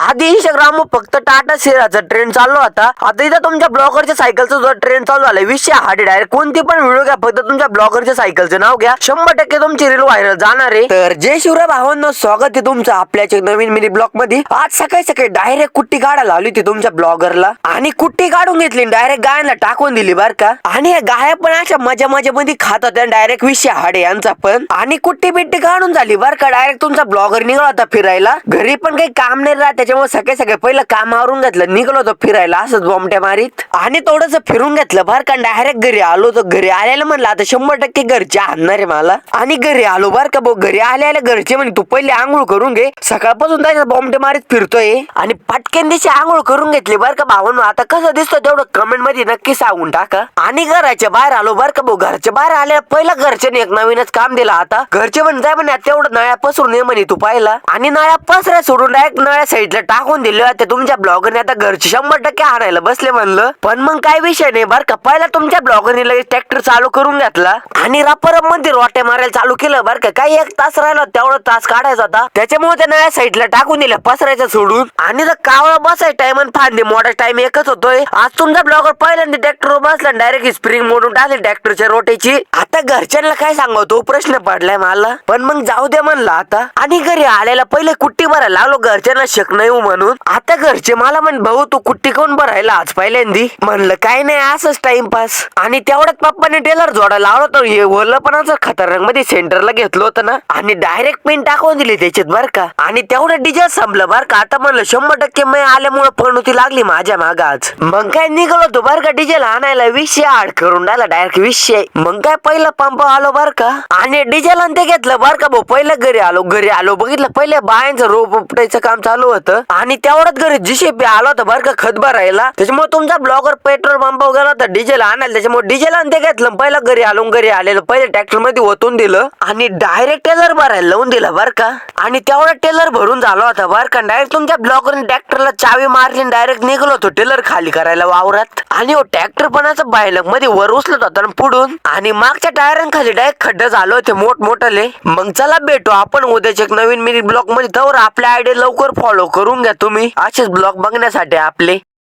आधी इंस्टाग्राम फक्त टाटा शेअरचा ट्रेंड चालू होता, आता इथं तुमच्या ब्लॉगरच्या सायकलचा जो ट्रेंड चालू झालाय विषय हार्ड डायरेक्ट कोणती पण व्हिडिओ घ्या, फक्त तुमच्या ब्लॉगरच्या सायकलचं नाव घ्या, 100% तुमची रील व्हायरल जाणार आहे. तर जय शिवराय भावांनो, स्वागत आहे तुमचं आपल्या नवीन मिनी ब्लॉग मध्ये. आज सकाळी सकाळी डायरेक्ट कुट्टी काढायला आली होती तुमच्या ब्लॉगरला आणि कुट्टी काढून घेतली, डायरेक्ट गायांना टाकून दिली बर का. आणि या गाया पण अशा मजा मध्ये खात होत्या, डायरेक्ट विषय हार्ड यांचा पण. आणि कुट्टी बिट्टी काढून झाली बर का, डायरेक्ट तुमचा ब्लॉगर निघाला होता फिरायला. घरी पण काही काम नाही राहत, त्याच्यामुळे सकाळी सकाळी पहिलं काम आवरून घेतलं, निघलो होतो फिरायला असंच बॉम्बट्या मारीत. आणि थोडस फिरून घेतलं बर का, डायरेक्ट घरी आलो. तर घरी आल्याला म्हणलं आता 100% घरचे आणणार आहे मला. आणि घरी आलो बर का भाऊ, घरी आल्याला घरचे म्हणे तू पहिले आंघोळ करून घे, सकाळपासून त्याच्या बॉम्बट्या मारीत फिरतोय. आणि पटकन दिवशी आंघोळ करून घेतली बर का भावांनो. आता कसं दिसतं तेवढं कमेंट मध्ये नक्की सांगून टाका. आणि घराच्या बाहेर आलो बर का भाऊ, घरच्या बाहेर आल्या पहिला घरच्याने एक नवीनच काम दिला. आता घरचे म्हणे जाय म्हणे तेवढं नळ्या पसरून ये म्हणे तू पाहिला. आणि नळ्या पसऱ्या सोडून डायरेक्ट नळ्या साईडला टाकून दिले होते तुमच्या ब्लॉगरने. आता घरचे 100% आणायला बसले म्हणलं. पण मग काय विषय नाही बर का, पहिला तुमच्या ब्लॉगरने लगेच ट्रॅक्टर चालू करून घेतला आणि रापरप मध्ये रोट्या मारायला चालू केलं बर का. काही 1 तास राहिला तेवढा तास काढायचा होता, त्याच्यामुळे त्या नळ्या साईडला टाकून दिल्या पसरायचं सोडून. आणि जर कावळा बसाय टाइम आणि फांदी मोठा टाइम एकच होतोय. आज तुमचा ब्लॉगर पहिल्यांदा ट्रॅक्टर बसला, डायरेक्ट स्प्रिंग मोडून टाकली ट्रॅक्टरच्या रोट्याची. आता घरच्यांना काय सांगावं तो प्रश्न पडलाय मला, पण मग जाऊ दे म्हणलं आता. आणि घरी आलेला पहिले कुट्टी भरायला लागलो, घरच्यांना शक नाही म्हणून. आता घरचे मला म्हण भाऊ तू कुट्टी कोण भरायला आज पहिल्यांदी, म्हणलं काय नाही असंच टाइमपास. आणि तेवढ्यात पप्पाने टेलर जोडायला लावलं, तर हे ओलं पण असं खतरनाक मध्ये सेंटरला घेतलं होतं ना, आणि डायरेक्ट पिन टाकून दिली त्याच्यात बर का. आणि तेवढं डिझेल संपलं बर का. आता म्हणलं 100% मी आल्यामुळे पणुती लागली माझ्या माग आज. मग काय निघालो होतो बर का डिझेल आणायला, विषय आड करून राहिला डायरेक्ट विषय. मग काय पहिला पंप आलो बर का, आणि डिझेल आणि ते घेतलं बर का भाऊ. पहिलं घरी आलो बघितलं पहिले बायांचं रोप उपटायचं काम चालू होतं. आणि तेवढ्यात घरी जीसीपी आला होता बर का खत भरायला, त्याच्यामुळे तुमचा ब्लॉगर पेट्रोल पंपावर गेला होता डिझेल आणायला, त्याच्यामुळे डिझेल आणि ते घेतलं. पहिलं घरी आलेलं पहिले ट्रॅक्टर मध्ये ओतून दिलं आणि डायरेक्ट टेलर भरायला लावून दिला बर का. आणि तेवढा टेलर भरून झाला होता बर का. डायरेक्ट तुमच्या ब्लॉगरने ट्रॅक्टरला चावी मारली, डायरेक्ट निघलो होतो टेलर खाली करायला वावरात. आणि ट्रॅक्टर पण असं बायलक मध्ये वर उचलत होता पुढून, आणि मागच्या टायरांखाली डायरेक्ट खड्डे झाले होते मोठमोठाले. मग चला भेटू आपण उद्याच्या एक नवीन मिनी ब्लॉग मध्ये. तर आपल्या आयडिया लवकर फॉलो करून घ्या तुम्ही असेच ब्लॉग बघण्यासाठी आपले.